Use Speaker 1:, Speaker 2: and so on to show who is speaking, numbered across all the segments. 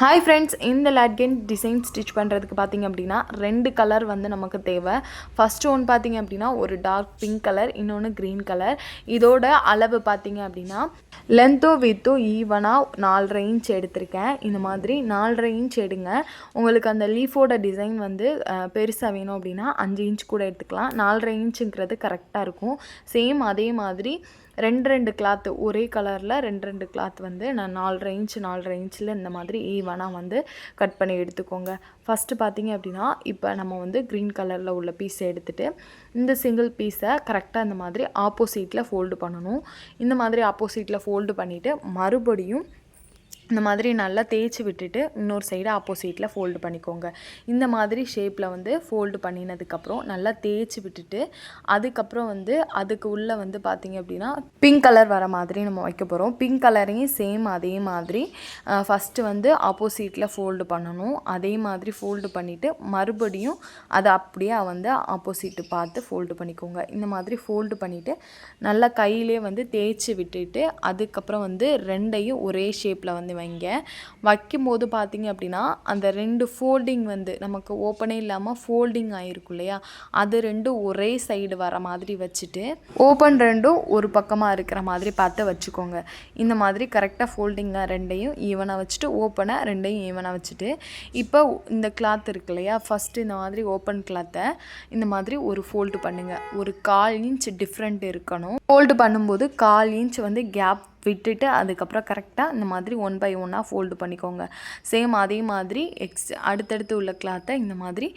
Speaker 1: Hi friends, இந்த லேட்கெயின் design stitch பண்ணுறதுக்கு பார்த்திங்க அப்படின்னா 2 கலர் வந்து நமக்கு தேவை. ஃபஸ்ட்டு ஒன்று பார்த்திங்க அப்படின்னா ஒரு டார்க் பிங்க் கலர், இன்னொன்று க்ரீன் கலர். இதோட அளவு பார்த்திங்க அப்படின்னா லென்த்தோ வித்தோ ஈவனாக 4.5 இன்ச் எடுத்திருக்கேன். இந்த மாதிரி 4.5 இன்ச் எடுங்க. உங்களுக்கு அந்த லீஃபோட டிசைன் வந்து பெருசாக வேணும் அப்படின்னா 5 இன்ச் கூட எடுத்துக்கலாம். 4.5 இன்ச்சுங்கிறது கரெக்டாக இருக்கும். சேம் அதே மாதிரி ரெண்டு கிளாத்து ஒரே கலரில் ரெண்டு கிளாத் வந்து நான் 4.5 இன்ச்சில் இந்த மாதிரி ஈவனாக வந்து கட் பண்ணி எடுத்துக்கோங்க. ஃபஸ்ட்டு பார்த்திங்க அப்படின்னா இப்போ நம்ம வந்து க்ரீன் கலரில் உள்ள பீஸை எடுத்துகிட்டு இந்த சிங்கிள் பீஸை கரெக்டாக இந்த மாதிரி ஆப்போசிட்டில் ஃபோல்டு பண்ணணும். இந்த மாதிரி ஆப்போசிட்டில் ஃபோல்டு பண்ணிவிட்டு மறுபடியும் இந்த மாதிரி நல்லா தேய்ச்சி விட்டுட்டு இன்னொரு சைடு ஆப்போசிட்டில் ஃபோல்டு பண்ணிக்கோங்க. இந்த மாதிரி ஷேப்பில் வந்து ஃபோல்டு பண்ணினதுக்கப்புறம் நல்லா தேய்ச்சி விட்டுட்டு அதுக்கப்புறம் வந்து அதுக்கு உள்ளே வந்து பார்த்திங்க அப்படின்னா பிங்க் கலர் வர மாதிரி நம்ம வைக்க போகிறோம். பிங்க் கலரையும் சேம் அதே மாதிரி ஃபஸ்ட்டு வந்து ஆப்போசிட்டில் ஃபோல்டு பண்ணணும். அதே மாதிரி ஃபோல்டு பண்ணிவிட்டு மறுபடியும் அதை அப்படியே வந்து ஆப்போசிட்டு பார்த்து ஃபோல்டு பண்ணிக்கோங்க. இந்த மாதிரி ஃபோல்டு பண்ணிவிட்டு நல்லா கையிலே வந்து தேய்ச்சி விட்டுட்டு அதுக்கப்புறம் வந்து ரெண்டையும் ஒரே ஷேப்பில் வந்து வைங்க. வைக்கும்போது பார்த்திங்க அப்படின்னா அந்த 2 ஃபோல்டிங் வந்து நமக்கு ஓப்பனே இல்லாமல் ஃபோல்டிங் ஆகிருக்கும் இல்லையா, அது ரெண்டும் ஒரே சைடு வர மாதிரி வச்சுட்டு ஓப்பன் ரெண்டும் ஒரு பக்கமாக இருக்கிற மாதிரி பார்த்து வச்சுக்கோங்க. இந்த மாதிரி கரெக்டாக ஃபோல்டிங்காக ரெண்டையும் ஈவனாக வச்சுட்டு ஓப்பனை ரெண்டையும் ஈவனாக வச்சுட்டு இப்போ இந்த கிளாத் இருக்கு இல்லையா, ஃபஸ்ட்டு இந்த மாதிரி ஓப்பன் கிளாத்தை இந்த மாதிரி ஒரு ஃபோல்டு பண்ணுங்கள். ஒரு 1/4 இன்ச் டிஃப்ரெண்ட் இருக்கணும். ஃபோல்டு பண்ணும்போது 1/4 இன்ச் வந்து கேப் விட்டுட்டு அதுக்கப்புறம் கரெக்டாக இந்த மாதிரி 1 by 1 ஃபோல்டு பண்ணிக்கோங்க. சேம் அதே மாதிரி அடுத்தடுத்து உள்ள கிளாத்தை இந்த மாதிரி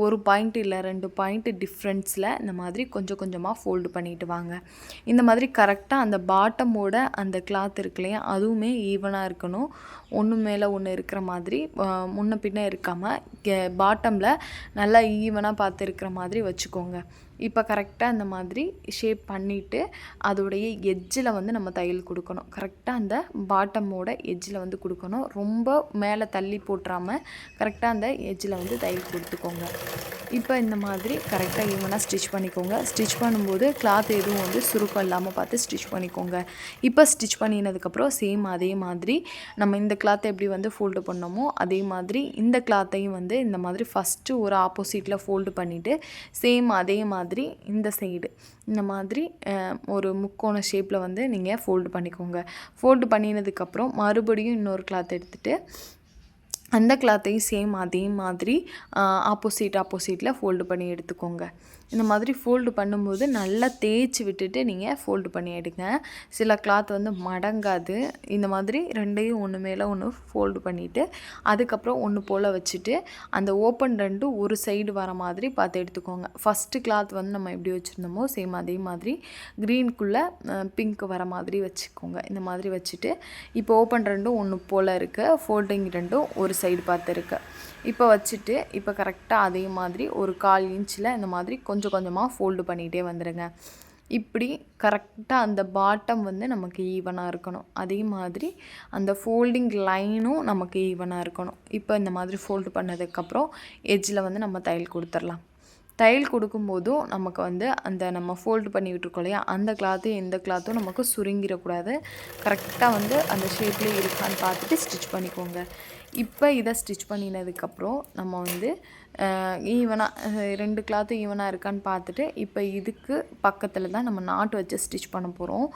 Speaker 1: ஒரு பாயிண்ட் இல்லை 2 பாயிண்ட் டிஃப்ரென்ஸில் இந்த மாதிரி கொஞ்சம் கொஞ்சமாக ஃபோல்டு பண்ணிட்டு வாங்க. இந்த மாதிரி கரெக்டாக அந்த பாட்டமோட அந்த கிளாத் இருக்கு இல்லையா, அதுவுமே ஈவனாக இருக்கணும். ஒன்று மேலே ஒன்று இருக்கிற மாதிரி முன்ன பின்ன இருக்காமல் பாட்டமில் நல்லா ஈவனாக பார்த்து இருக்கிற மாதிரி வச்சுக்கோங்க. இப்போ கரெக்டாக இந்த மாதிரி ஷேப் பண்ணிவிட்டு அதோடைய எட்ஜில் வந்து நம்ம தையல் கொடுக்கணும். கரெக்டாக அந்த பாட்டமோட எட்ஜில் வந்து கொடுக்கணும். ரொம்ப மேலே தள்ளி போட்டுறாமல் கரெக்டாக அந்த எட்ஜில் வந்து தையல் கொடுத்துக்கோங்க. இப்போ இந்த மாதிரி கரெக்டாக ஈவனாக ஸ்டிச் பண்ணிக்கோங்க. ஸ்டிச் பண்ணும்போது கிளாத் எதுவும் வந்து சுருக்கம் இல்லாமல் பார்த்து ஸ்டிச் பண்ணிக்கோங்க. இப்போ ஸ்டிச் பண்ணினதுக்கப்புறம் சேம் அதே மாதிரி நம்ம இந்த கிளாத்தை எப்படி வந்து ஃபோல்டு பண்ணோமோ அதே மாதிரி இந்த கிளாத்தையும் வந்து இந்த மாதிரி ஃபஸ்ட்டு ஒரு ஆப்போசிட்டில் ஃபோல்டு பண்ணிவிட்டு சேம் அதே மாதிரி இந்த சைடு இந்த மாதிரி ஒரு முக்கோண ஷேப்பில் வந்து நீங்கள் ஃபோல்டு பண்ணிக்கோங்க. ஃபோல்டு பண்ணினதுக்கப்புறம் மறுபடியும் இன்னொரு கிளாத் எடுத்துகிட்டு அந்த கிளாத்தையும் சேம் அதே மாதிரி ஆப்போசிட்டில் ஃபோல்டு பண்ணி எடுத்துக்கோங்க. இந்த மாதிரி ஃபோல்டு பண்ணும்போது நல்லா தேய்ச்சி விட்டுட்டு நீங்கள் ஃபோல்டு பண்ணி எடுங்க. சில கிளாத் வந்து மடங்காது. இந்த மாதிரி ரெண்டையும் ஒன்று மேலே ஒன்று ஃபோல்டு பண்ணிவிட்டு அதுக்கப்புறம் ஒன்று போல் வச்சுட்டு அந்த ஓப்பன் ரெண்டும் ஒரு சைடு வர மாதிரி பார்த்து எடுத்துக்கோங்க. ஃபஸ்ட்டு கிளாத் வந்து நம்ம எப்படி வச்சுருந்தோமோ சேம் அதே மாதிரி க்ரீனுக்குள்ளே பிங்க் வர மாதிரி வச்சுக்கோங்க. இந்த மாதிரி வச்சுட்டு இப்போ ஓப்பன் ரெண்டும் ஒன்று போல் இருக்குது, ஃபோல்டிங் ரெண்டும் ஒரு சைடு பார்த்து இருக்குது. இப்போ வச்சுட்டு இப்போ கரெக்டாக அதே மாதிரி ஒரு 1/4 இன்ச்சில் இந்த மாதிரி கொஞ்சம் கொஞ்சமாக ஃபோல்டு பண்ணிகிட்டே வந்துடுங்க. இப்படி கரெக்டாக அந்த பாட்டம் வந்து நமக்கு ஈவனாக இருக்கணும். அதே மாதிரி அந்த ஃபோல்டிங் லைனும் நமக்கு ஈவனாக இருக்கணும். இப்போ இந்த மாதிரி ஃபோல்டு பண்ணதுக்கப்புறம் எட்ஜில் வந்து நம்ம தையல் கொடுத்துடலாம். தையல் கொடுக்கும்போதும் நமக்கு வந்து அந்த நம்ம ஃபோல்டு பண்ணி விட்டுருக்கோம் இல்லையா, அந்த கிளாத்தும் எந்த கிளாத்தும் நமக்கு சுருங்கிடக்கூடாது. கரெக்டாக வந்து அந்த ஷேப்லேயே இருக்கான்னு பார்த்துட்டு ஸ்டிச் பண்ணிக்கோங்க. இப்போ இதை ஸ்டிச் பண்ணினதுக்கப்புறம் நம்ம வந்து ஈவனாக 2 கிளாத்தும் ஈவனாக இருக்கான்னு பார்த்துட்டு இப்போ இதுக்கு பக்கத்தில் தான் நம்ம நாட் வச்சு ஸ்டிச் பண்ண போகிறோம்.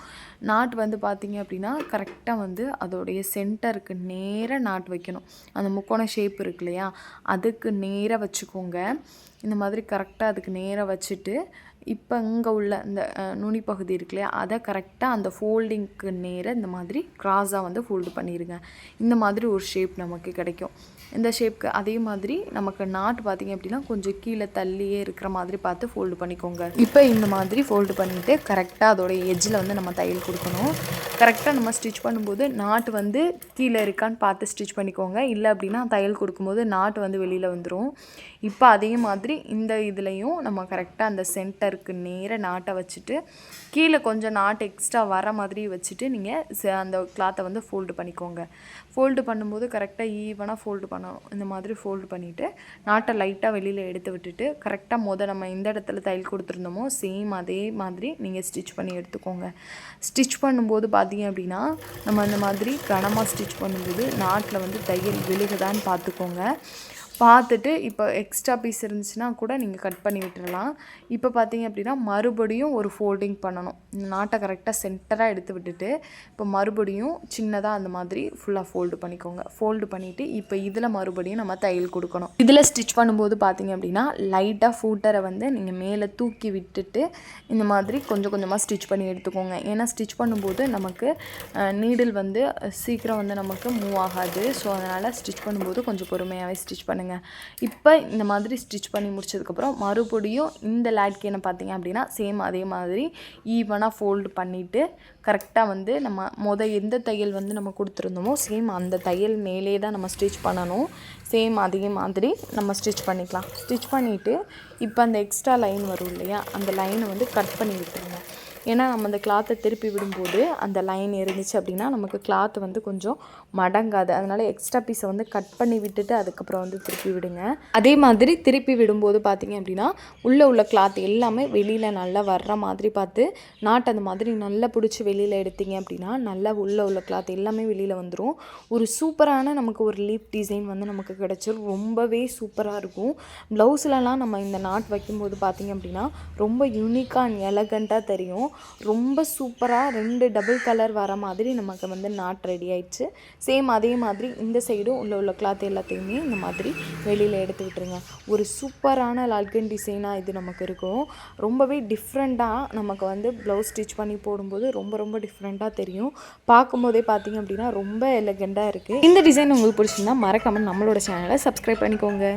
Speaker 1: நாட் வந்து பார்த்திங்க அப்படின்னா கரெக்டாக வந்து அதோடைய சென்டருக்கு நேராக நாட் வைக்கணும். அந்த முக்கோண ஷேப் இருக்கு இல்லையா, அதுக்கு நேராக வச்சுக்கோங்க. இந்த மாதிரி கரெக்டாக அதுக்கு நேராக வச்சுட்டு இப்போ இங்கே உள்ள இந்த நுனி பகுதி இருக்கு இல்லையா, அதை கரெக்டாக அந்த ஃபோல்டிங்க்கு நேராக இந்த மாதிரி க்ராஸாக வந்து ஃபோல்டு பண்ணிடுங்க. இந்த மாதிரி ஒரு ஷேப் நமக்கு கிடைக்கும். இந்த ஷேப்க்கு அதே மாதிரி நமக்கு நாட் பார்த்திங்க அப்படின்னா கொஞ்சம் கீழே தள்ளியே இருக்கிற மாதிரி பார்த்து ஃபோல்டு பண்ணிக்கோங்க. இப்போ இந்த மாதிரி ஃபோல்டு பண்ணிவிட்டு கரெக்டாக அதோடைய எட்ஜில் வந்து நம்ம தையல் கொடுக்கணும். கரெக்டாக நம்ம ஸ்டிச் பண்ணும்போது நாட் வந்து கீழே இருக்கான்னு பார்த்து ஸ்டிச் பண்ணிக்கோங்க. இல்லை அப்படின்னா தையல் கொடுக்கும்போது நாட் வந்து வெளியில் வந்துடும். இப்போ அதே மாதிரி இந்த இதுலேயும் நம்ம கரெக்டாக அந்த சென்டர் ஷோல்டருக்கு நேராக நாட்டை வச்சுட்டு கீழே கொஞ்சம் நாட்டு எக்ஸ்ட்ரா வர மாதிரி வச்சுட்டு நீங்கள் அந்த கிளாத்தை வந்து ஃபோல்டு பண்ணிக்கோங்க. ஃபோல்டு பண்ணும்போது கரெக்டாக ஈவனாக ஃபோல்டு பண்ணணும். இந்த மாதிரி ஃபோல்டு பண்ணிவிட்டு நாட்டை லைட்டாக வெளியில் எடுத்து விட்டுட்டு கரெக்டாக நம்ம எந்த இடத்துல தையல் கொடுத்துருந்தோமோ சேம் அதே மாதிரி நீங்கள் ஸ்டிச் பண்ணி எடுத்துக்கோங்க. ஸ்டிச் பண்ணும்போது பார்த்தீங்க அப்படின்னா நம்ம அந்த மாதிரி கனமாக ஸ்டிச் பண்ணும்போது நாட்டில் வந்து தையல் விழுகுதான்னு பார்த்துக்கோங்க. பார்த்துட்டு இப்போ எக்ஸ்ட்ரா பீஸ் இருந்துச்சுன்னா கூட நீங்கள் கட் பண்ணி விட்டுறலாம். இப்போ பார்த்தீங்க அப்படின்னா மறுபடியும் ஒரு ஃபோல்டிங் பண்ணணும். நாட்டை கரெக்டாக சென்டராக எடுத்து விட்டுட்டு இப்போ மறுபடியும் சின்னதாக அந்த மாதிரி ஃபுல்லாக ஃபோல்டு பண்ணிக்கோங்க. ஃபோல்டு பண்ணிவிட்டு இப்போ இதில் மறுபடியும் நம்ம தையல் கொடுக்கணும். இதில் ஸ்டிச் பண்ணும்போது பார்த்தீங்க அப்படின்னா லைட்டாக ஃபூட்டரை வந்து நீங்கள் மேலே தூக்கி விட்டுட்டு இந்த மாதிரி கொஞ்சம் கொஞ்சமாக ஸ்டிச் பண்ணி எடுத்துக்கோங்க. ஏன்னா ஸ்டிச் பண்ணும்போது நமக்கு நீடில் வந்து சீக்கிரம் வந்து நமக்கு மூவ் ஆகாது. ஸோ அதனால் ஸ்டிச் பண்ணும்போது கொஞ்சம் பொறுமையாகவே ஸ்டிச் பண்ணுங்கள். இப்போ இந்த மாதிரி ஸ்டிச் பண்ணி முடிச்சதுக்கப்புறம் மறுபடியும் இந்த லேட்கேனை பார்த்தீங்க அப்படின்னா சேம் அதே மாதிரி ஈவனாக ஃபோல்டு பண்ணிவிட்டு கரெக்டாக வந்து நம்ம எந்த தையல் வந்து நம்ம கொடுத்துருந்தோமோ சேம் அந்த தையல் மேலே தான் நம்ம ஸ்டிச் பண்ணணும். சேம் அதே மாதிரி நம்ம ஸ்டிச் பண்ணிக்கலாம். ஸ்டிச் பண்ணிவிட்டு இப்போ அந்த எக்ஸ்ட்ரா லைன் வரும் இல்லையா, அந்த லைனை வந்து கட் பண்ணி விட்டுருங்க. ஏன்னா நம்ம அந்த கிளாத்தை திருப்பி விடும்போது அந்த லைன் இருந்துச்சு அப்படின்னா நமக்கு கிளாத் வந்து கொஞ்சம் மடங்காது. அதனால் எக்ஸ்ட்ரா பீஸை வந்து கட் பண்ணி விட்டுட்டு அதுக்கப்புறம் வந்து திருப்பி விடுங்க. அதே மாதிரி திருப்பி விடும்போது பார்த்திங்க அப்படின்னா உள்ளே உள்ள கிளாத் எல்லாமே வெளியில் நல்லா வர்ற மாதிரி பார்த்து நாட் அந்த மாதிரி நல்லா பிடிச்சி வெளியில் எடுத்திங்க அப்படின்னா நல்லா உள்ளே உள்ள கிளாத் எல்லாமே வெளியில் வந்துடும். ஒரு சூப்பரான நமக்கு ஒரு லீப் டிசைன் வந்து நமக்கு கிடச்சிரும். ரொம்பவே சூப்பராக இருக்கும். ப்ளவுஸ்லலாம் நம்ம இந்த நாட் வைக்கும்போது பார்த்திங்க அப்படின்னா ரொம்ப யூனிக்காக அண்ட் எலகண்ட்டாக தெரியும். ரொம்ப சூப்பராக 2 டபுள் கலர் வர மாதிரி நமக்கு வந்து நாட் ரெடி ஆயிடுச்சு. சேம் அதே மாதிரி இந்த சைடும் உள்ள கிளாத் எல்லாத்தையுமே இந்த மாதிரி வெளியில் எடுத்து விட்டுருங்க. ஒரு சூப்பரான லால்கன் டிசைனாக இது நமக்கு இருக்கும். ரொம்பவே டிஃப்ரெண்ட்டாக நமக்கு வந்து ப்ளவுஸ் ஸ்டிச் பண்ணி போடும்போது ரொம்ப டிஃப்ரெண்ட்டாக தெரியும். பார்க்கும்போதே பார்த்திங்க அப்படின்னா ரொம்ப எலகண்ட்டாக இருக்குது. இந்த டிசைன் உங்களுக்கு பிடிச்சிருந்தா மறக்காமல் நம்மளோட சேனலை சப்ஸ்கிரைப் பண்ணிக்கோங்க.